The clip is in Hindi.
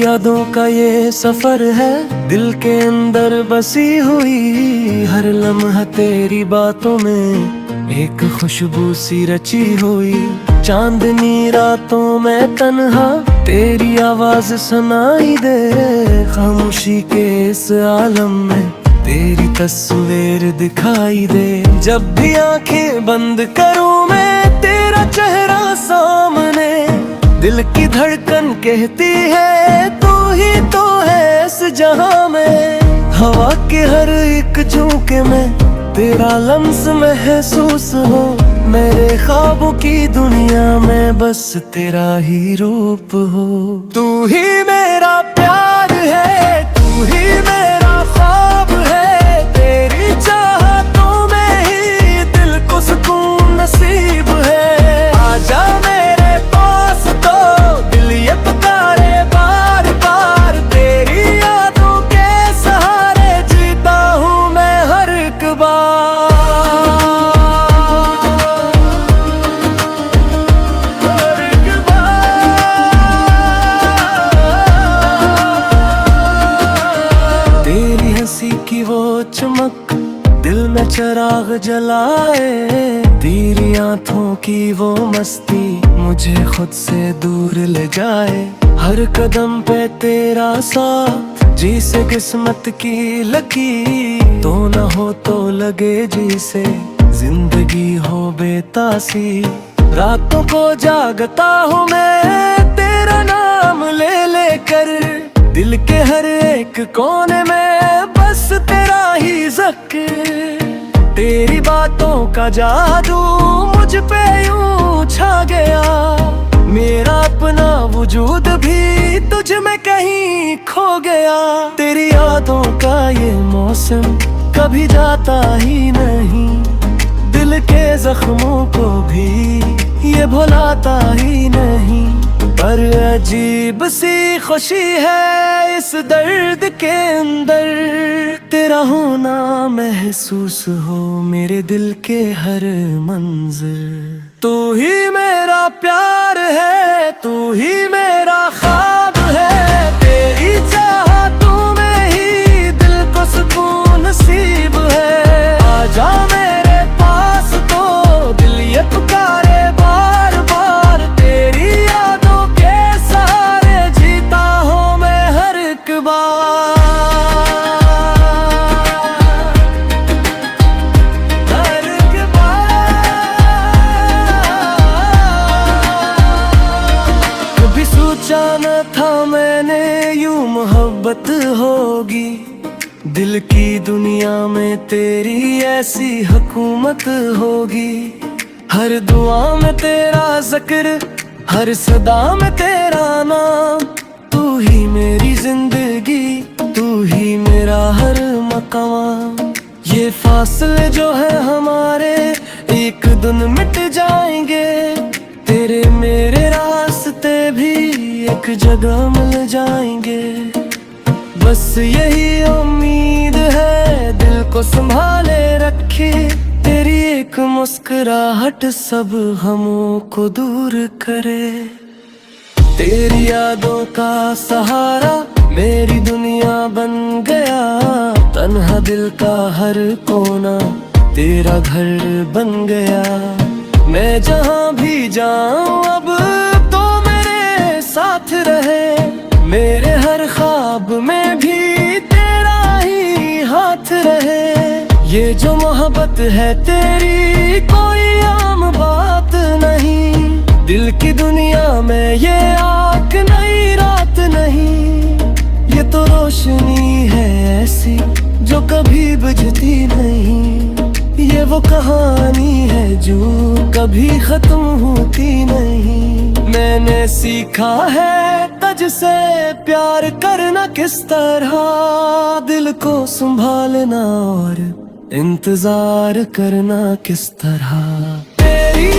यादों का ये सफर है, दिल के अंदर बसी हुई। हर लम्हा तेरी बातों में एक खुशबू सी रची हुई। चांदनी रातों में तन्हा तेरी आवाज सुनाई दे। खामोशी के इस आलम में तेरी तस्वीर दिखाई दे। जब भी आंखें बंद करूं मैं तेरा चेहरा सामने, दिल की धड़कन कहती है तू ही तो है इस जहां में। हवा के हर एक झोंके में तेरा लम्स महसूस हो। मेरे ख्वाबों की दुनिया में बस तेरा ही रूप हो। तू ही मेरा प्यार है, तू ही मेरा ख्वाब है। तेरी चाहतों में ही दिल को सुकून नसीब है। आजा मेरे पास तो दिल ये पुकारे बार बार। तेरी यादों के सहारे जीता हूँ मैं हर एक बार। तेरी हंसी की वो चमक दिल में चिराग जलाए। तेरी आंखों की वो मस्ती मुझे खुद से दूर ले जाए। हर कदम पे तेरा साथ जिसे किस्मत की लकीर। तो न हो तो लगे जिसे जिंदगी हो बेतासी। रातों को जागता हूँ मैं तेरा नाम ले लेकर। दिल के हर एक कोने में बस तेरा ही ज़िक्र। तेरी बातों का जादू मुझ पे यूं छा गया। मेरा अपना वजूद भी तुझ में कहीं खो गया। तेरी यादों का ये मौसम कभी जाता ही नहीं। दिल के जख्मों को भी ये भुलाता ही नहीं। पर अजीब सी खुशी है इस दर्द के अंदर। तेरा होना महसूस हो मेरे दिल के हर मंज़र। तू ही मेरा प्यार है, तू ही मेरा ख्वाब है। तेरी चाहतों में ही दिल को सुकून नसीब है। आजा मेरे पास तो दिल ये पुकारे बार बार। तेरी यादों के सहारे जीता हूँ मैं हर एक बार। न था मैंने यूं मोहब्बत होगी। दिल की दुनिया में तेरी ऐसी हुकूमत होगी। हर दुआ में तेरा जिक्र, हर सदा में तेरा नाम। तू ही मेरी जिंदगी, तू ही मेरा हर मकाम। ये फासले जो है हमारे एक दिन मिट जाएंगे। तेरे मेरे रास्ते भी एक जगह मिल जाएंगे। बस यही उम्मीद है दिल को संभाले रखे। तेरी एक मुस्कुराहट सब गमों को दूर करे। तेरी यादों का सहारा मेरी दुनिया बन गया। तन्हा दिल का हर कोना तेरा घर बन गया। मैं जहाँ भी जाऊँ अब तो मेरे साथ रहे। मेरे हर ख्वाब में भी तेरा ही हाथ रहे। ये जो मोहब्बत है तेरी कोई आम बात नहीं। दिल की दुनिया में ये आँख नई रात नहीं। ये तो रोशनी है ऐसी जो कभी बुझती नहीं। ये वो कहानी है जो कभी खत्म होती नहीं। मैंने सीखा है तुझसे प्यार करना किस तरह। दिल को संभालना और इंतजार करना किस तरह। तेरी